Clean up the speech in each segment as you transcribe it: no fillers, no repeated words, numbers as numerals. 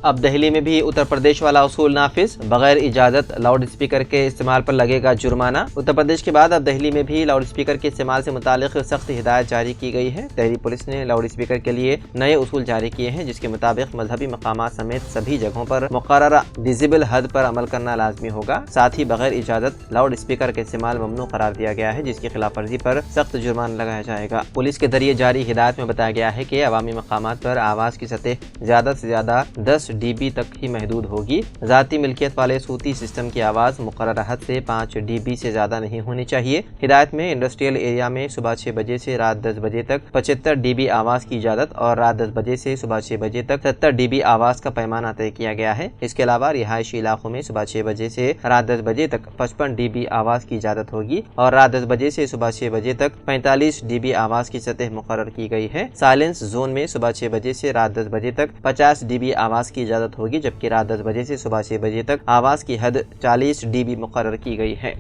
اب دہلی میں بھی اتر پردیش والا اصول نافذ، بغیر اجازت لاؤڈ اسپیکر کے استعمال پر لگے گا جرمانہ۔ اتر پردیش کے بعد اب دہلی میں بھی لاؤڈ اسپیکر کے استعمال سے متعلق سخت ہدایت جاری کی گئی ہے۔ دہلی پولیس نے لاؤڈ اسپیکر کے لیے نئے اصول جاری کیے ہیں، جس کے مطابق مذہبی مقامات سمیت سبھی جگہوں پر مقررہ ڈیسیبل حد پر عمل کرنا لازمی ہوگا۔ ساتھ ہی بغیر اجازت لاؤڈ اسپیکر کا استعمال ممنوع قرار دیا گیا ہے، جس کی خلاف ورزی پر سخت جرمانہ لگایا جائے گا۔ پولیس کے ذریعے جاری ہدایت میں بتایا گیا ہے کہ عوامی مقامات پر آواز کی سطح زیادہ سے زیادہ 10 dB تک ہی محدود ہوگی۔ ذاتی ملکیت والے صوتی سسٹم کی آواز مقررہ حد سے 5 dB سے زیادہ نہیں ہونی چاہیے۔ ہدایت میں انڈسٹریل ایریا میں صبح 6 بجے سے رات 10 بجے تک 75 dB آواز کی اجازت اور رات 10 بجے سے صبح 6 بجے تک 70 dB آواز کا پیمانہ طے کیا گیا ہے۔ اس کے علاوہ رہائشی علاقوں میں صبح 6 بجے سے رات 10 بجے تک 55 dB آواز کی اجازت ہوگی اور رات 10 بجے سے صبح 6 بجے تک 45 dB آواز کی سطح مقرر کی گئی ہے۔ سائلنس زون میں صبح 6 بجے سے رات 10 بجے تک 50 dB آواز کی اجازت ہوگی، جبکہ رات 10 بجے سے صبح 6 بجے تک آواز کی حد 40 dB مقرر کی گئی ہے۔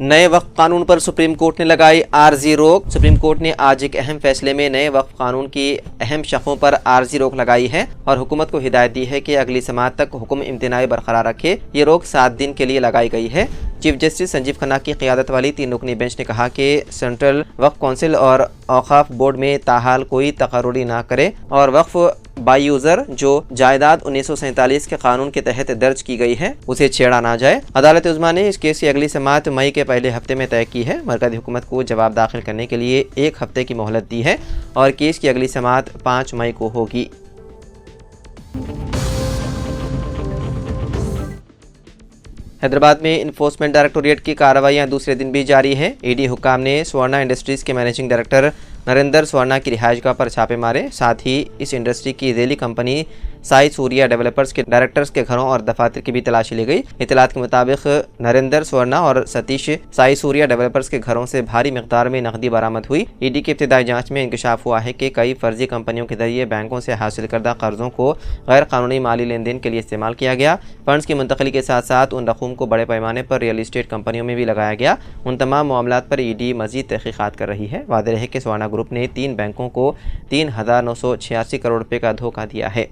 نئے وقف قانون پر سپریم کورٹ نے لگائی عارضی روک۔ سپریم کورٹ نے آج ایک اہم فیصلے میں نئے وقف قانون کی اہم شقوں پر عارضی روک لگائی ہے اور حکومت کو ہدایت دی ہے کہ اگلی سماعت تک حکم امتناعی برقرار رکھے۔ یہ روک 7 دن کے لیے لگائی گئی ہے۔ چیف جسٹس سنجیو کھنہ کی قیادت والی 3 رکنی بینچ نے کہا کہ سینٹرل وقف کونسل اور اوقاف بورڈ میں تاحال کوئی تقرری نہ کرے اور وقف بائی یوزر جو جائیداد 1947 کے قانون کے تحت درج کی گئی ہے اسے چھیڑا نہ جائے۔ عدالت عظمیٰ نے اس کیس کی اگلی سماعت مئی کے پہلے ہفتے میں طے کی ہے۔ مرکزی حکومت کو جواب داخل کرنے کے لیے 1 ہفتے کی مہلت دی ہے اور کیس کی اگلی سماعت 5 مئی کو ہوگی۔ حیدرآباد میں انفورسمنٹ ڈائریکٹوریٹ کی کارروائیاں دوسرے دن بھی جاری ہیں۔ ای ڈی حکام نے سورنا انڈسٹریز کے مینیجنگ ڈائریکٹر نریندر سورنا کی رہائش گاہ پر چھاپے مارے۔ ساتھ ہی اس انڈسٹری کی ذیلی کمپنی سائی سوریا ڈیولپرز کے ڈائریکٹرز کے گھروں اور دفاتر کی بھی تلاشی لی گئی۔ اطلاعات کے مطابق نریندر سورنا اور ستیش سائی سوریا ڈیولپرز کے گھروں سے بھاری مقدار میں نقدی برآمد ہوئی۔ ای ڈی کی ابتدائی جانچ میں انکشاف ہوا ہے کہ کئی فرضی کمپنیوں کے ذریعے بینکوں سے حاصل کردہ قرضوں کو غیر قانونی مالی لین دین کے لیے استعمال کیا گیا۔ فنڈز کی منتقلی کے ساتھ ساتھ ان رقوم کو بڑے پیمانے پر ریئل اسٹیٹ کمپنیوں میں بھی لگایا گیا۔ ان تمام معاملات پر ای ڈی مزید تحقیقات کر رہی ہے۔ واضح ہے کہ سورنا گروپ نے 3 بینکوں کو 3,986 کروڑ روپے کا دھوکہ دیا ہے۔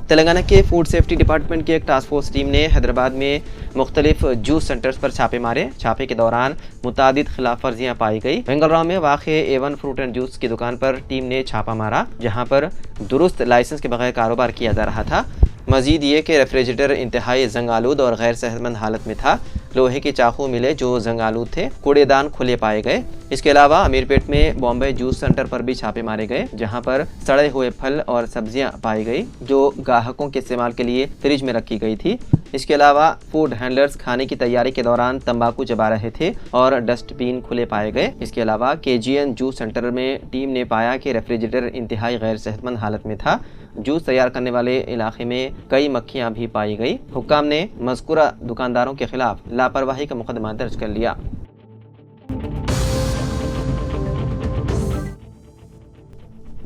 تلنگانہ کے فوڈ سیفٹی ڈپارٹمنٹ کی ایک ٹاسک فورس ٹیم نے حیدرآباد میں مختلف جوس سینٹرز پر چھاپے مارے۔ چھاپے کے دوران متعدد خلاف ورزیاں پائی گئی۔ وینگلراؤ میں واقع A1 فروٹ اینڈ جوس کی دکان پر ٹیم نے چھاپا مارا، جہاں پر درست لائسنس کے بغیر کاروبار کیا جا رہا تھا۔ مزید یہ کہ ریفریجریٹر انتہائی زنگ آلود اور غیر صحت مند حالت میں تھا۔ لوہے کے چاقو ملے جو زنگ آلود تھے۔ کوڑے دان کھلے پائے گئے۔ اس کے علاوہ امیرپیٹ میں بامبے جوس سینٹر پر بھی چھاپے مارے گئے، جہاں پر سڑے ہوئے پھل اور سبزیاں پائی گئی جو گاہکوں کے استعمال کے لیے فریج میں رکھی گئی تھی۔ اس کے علاوہ فوڈ ہینڈلرز کھانے کی تیاری کے دوران تمباکو چبا رہے تھے اور ڈسٹ بین کھلے پائے گئے۔ اس کے علاوہ KGN جوس سینٹر میں ٹیم نے پایا کہ ریفریجریٹر انتہائی غیر صحت مند حالت میں تھا۔ جوس تیار کرنے والے علاقے میں کئی مکھیاں بھی پائی گئی۔ حکام نے مذکورہ دکانداروں کے خلاف لاپرواہی کا مقدمہ درج کر لیا۔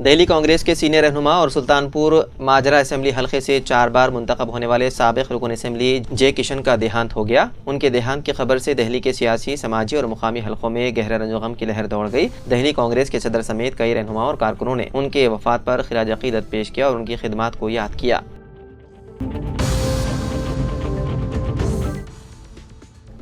دہلی کانگریس کے سینئر رہنما اور سلطانپور ماجرا اسمبلی حلقے سے 4 بار منتخب ہونے والے سابق رکن اسمبلی جے کشن کا دیہانت ہو گیا۔ ان کے دیہانت کی خبر سے دہلی کے سیاسی، سماجی اور مقامی حلقوں میں گہرے رنج و غم کی لہر دوڑ گئی۔ دہلی کانگریس کے صدر سمیت کئی رہنماؤں اور کارکنوں نے ان کے وفات پر خراج عقیدت پیش کیا اور ان کی خدمات کو یاد کیا۔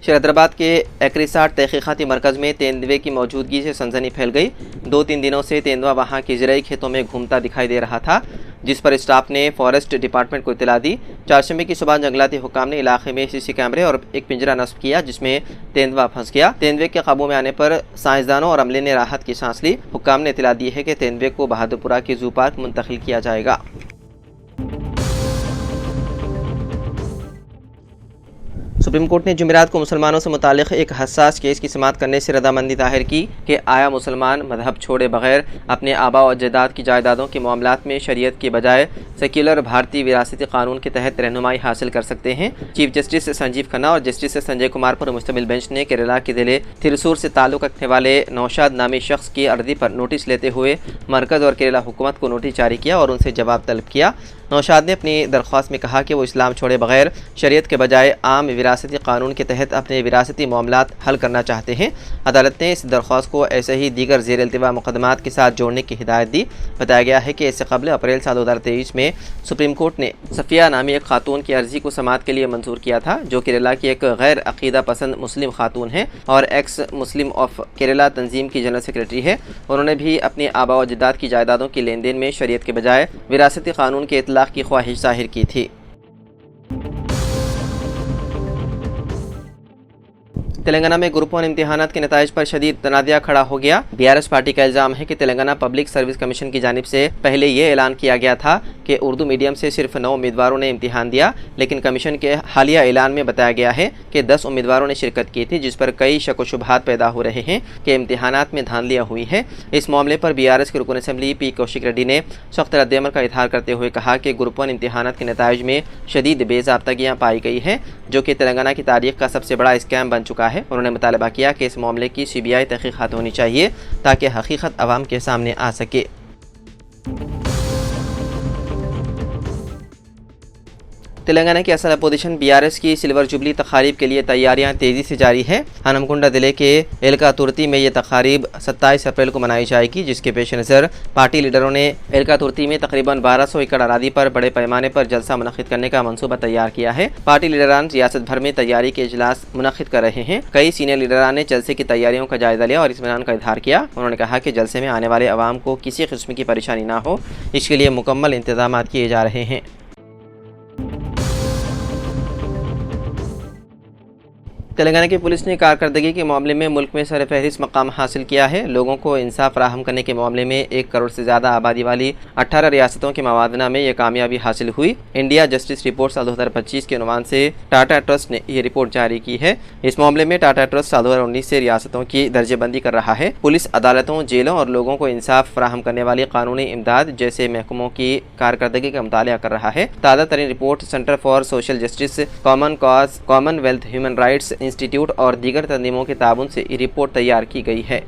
حیدرآباد کے ایکریساٹ تحقیقاتی مرکز میں تیندوے کی موجودگی سے سنسنی پھیل گئی۔ 2-3 دنوں سے تیندوا وہاں کے زرعی کھیتوں میں گھومتا دکھائی دے رہا تھا، جس پر اسٹاف نے فارسٹ ڈپارٹمنٹ کو اطلاع دی۔ چہارشنبے کی صبح جنگلاتی حکام نے علاقے میں CC کیمرے اور ایک پنجرہ نصب کیا جس میں تیندوا پھنس گیا۔ تیندوے کے قابو میں آنے پر سائنسدانوں اور عملے نے راحت کی سانس لی۔ حکام نے اطلاع دی ہے کہ تیندوے کو بہادرپورہ کے زو پارک منتقل کیا جائے گا۔ سپریم کورٹ نے جمعرات کو مسلمانوں سے متعلق ایک حساس کیس کی سماعت کرنے سے رضامندی ظاہر کی کہ آیا مسلمان مذہب چھوڑے بغیر اپنے آباء و اجداد کی جائیدادوں کے معاملات میں شریعت کی بجائے سیکولر بھارتی وراثتی قانون کے تحت رہنمائی حاصل کر سکتے ہیں۔ چیف جسٹس سنجیو کھنہ اور جسٹس سنجے کمار پر مشتمل بینچ نے کیرالہ کے ضلع تھرسور سے تعلق رکھنے والے نوشاد نامی شخص کی عرضی پر نوٹس لیتے ہوئے مرکز اور کیرالہ حکومت کو نوٹس جاری کیا اور ان سے جواب طلب کیا۔ نوشاد نے اپنی درخواست میں کہا کہ وہ اسلام چھوڑے بغیر شریعت کے بجائے عام وراثتی قانون کے تحت اپنے وراثتی معاملات حل کرنا چاہتے ہیں۔ عدالت نے اس درخواست کو ایسے ہی دیگر زیر التوا مقدمات کے ساتھ جوڑنے کی ہدایت دی۔ بتایا گیا ہے کہ اس سے قبل اپریل سال 2023 میں سپریم کورٹ نے صفیہ نامی ایک خاتون کی عرضی کو سماعت کے لیے منظور کیا تھا، جو کیرالہ کی ایک غیر عقیدہ پسند مسلم خاتون ہے اور ایکس مسلم آف کیرالہ تنظیم کی جنرل سیکریٹری ہے۔ انہوں نے بھی اپنے آباء و اجداد کی جائیدادوں کی لین دین میں شریعت کے بجائے وراثتی قانون کے اطلاق کی خواہش ظاہر کی تھی۔ تلنگانہ میں گروپ 1 امتحانات کے نتائج پر شدید تنازع کھڑا ہو گیا۔ BRS پارٹی کا الزام ہے کہ تلنگانہ پبلک سروس کمیشن کی جانب سے پہلے یہ اعلان کیا گیا تھا کہ اردو میڈیم سے صرف 9 امیدواروں نے امتحان دیا، لیکن کمیشن کے حالیہ اعلان میں بتایا گیا ہے کہ 10 امیدواروں نے شرکت کی تھی، جس پر کئی شک و شبہات پیدا ہو رہے ہیں کہ امتحانات میں دھاندلیاں ہوئی ہیں۔ اس معاملے پر BRS کے رکن اسمبلی پی کوشک ریڈی نے سخت رد عمل کا اظہار کرتے ہوئے کہا کہ گروپ 1 امتحانات کے نتائج میں شدید بے ضابطگیاں پائی گئی ہیں، جو کہ تلنگانہ کی تاریخ کا سب سے بڑا اسکیم بن چکا ہے۔ انہوں نے مطالبہ کیا کہ اس معاملے کی CBI تحقیقات ہونی چاہیے تاکہ حقیقت عوام کے سامنے آ سکے۔ تلنگانہ کی اصل اپوزیشن BRS کی سلور جوبلی تقاریب کے لیے تیاریاں تیزی سے جاری ہے۔ ہنمکنڈا ضلع کے ایلکاتورتی میں یہ تقاریب 27 اپریل کو منائی جائے گی، جس کے پیش نظر پارٹی لیڈروں نے ایلکاتورتی میں تقریباً 1200 ایکڑ اراضی پر بڑے پیمانے پر جلسہ منعقد کرنے کا منصوبہ تیار کیا ہے۔ پارٹی لیڈران ریاست بھر میں تیاری کے اجلاس منعقد کر رہے ہیں۔ کئی سینئر لیڈران نے جلسے کی تیاریوں کا جائزہ لیا اور اطمینان کا اظہار کیا۔ انہوں نے کہا کہ جلسے میں آنے والے عوام کو کسی قسم کی پریشانی نہ ہو، اس کے لیے مکمل انتظامات کیے جا رہے ہیں۔ تلنگانہ کی پولیس نے کارکردگی کے معاملے میں ملک میں سر فہرست مقام حاصل کیا ہے۔ لوگوں کو انصاف فراہم کرنے کے معاملے میں 1 کروڑ سے زیادہ آبادی والی 18 ریاستوں کے موازنہ میں یہ کامیابی حاصل ہوئی۔ انڈیا جسٹس رپورٹ سال 2025 کے عنوان سے ٹاٹا ٹرسٹ نے یہ رپورٹ جاری کی ہے۔ اس معاملے میں ٹاٹا ٹرسٹ سال 2019 سے ریاستوں کی درجہ بندی کر رہا ہے۔ پولیس، عدالتوں، جیلوں اور لوگوں کو انصاف فراہم کرنے والی قانونی امداد جیسے محکموں کی کارکردگی کا مطالعہ کر رہا ہے۔ تازہ ترین report centre for social justice, common cause, commonwealth human rights institute اور دیگر تنظیموں کے تعاون سے یہ رپورٹ تیار کی گئی ہے۔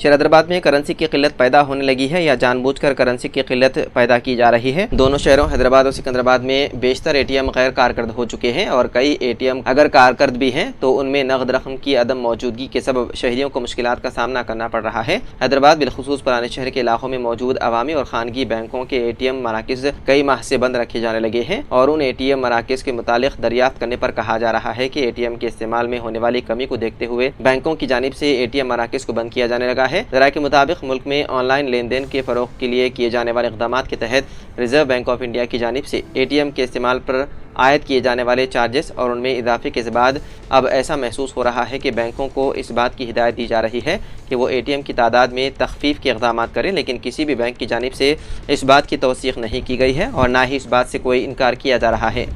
شہر حیدرآباد میں کرنسی کی قلت پیدا ہونے لگی ہے یا جان بوجھ کر کرنسی کی قلت پیدا کی جا رہی ہے؟ دونوں شہروں حیدرآباد اور سکندرآباد میں بیشتر ATM غیر کارکرد ہو چکے ہیں اور کئی ATM اگر کارکرد بھی ہیں تو ان میں نقد رقم کی عدم موجودگی کے سبب شہریوں کو مشکلات کا سامنا کرنا پڑ رہا ہے۔ حیدرآباد بالخصوص پرانے شہر کے علاقوں میں موجود عوامی اور خانگی بینکوں کے ATM مراکز کئی ماہ سے بند رکھے جانے لگے ہیں اور ان ATM مراکز کے متعلق دریافت کرنے پر کہا جا رہا ہے کہ ATM کے استعمال میں ہونے والی کمی کو دیکھتے ہوئے بینکوں کی جانب سے ATM مراکز کو بند کیا جانے لگا ہے۔ ذرائع کے مطابق ملک میں آن لائن لین دین کے فروغ کے لیے کیے جانے والے اقدامات کے تحت ریزرو بینک آف انڈیا کی جانب سے ATM کے استعمال پر عائد کیے جانے والے چارجز اور ان میں اضافے کے بعد اب ایسا محسوس ہو رہا ہے کہ بینکوں کو اس بات کی ہدایت دی جا رہی ہے کہ وہ ATM کی تعداد میں تخفیف کے اقدامات کریں، لیکن کسی بھی بینک کی جانب سے اس بات کی توثیق نہیں کی گئی ہے اور نہ ہی اس بات سے کوئی انکار کیا جا رہا ہے۔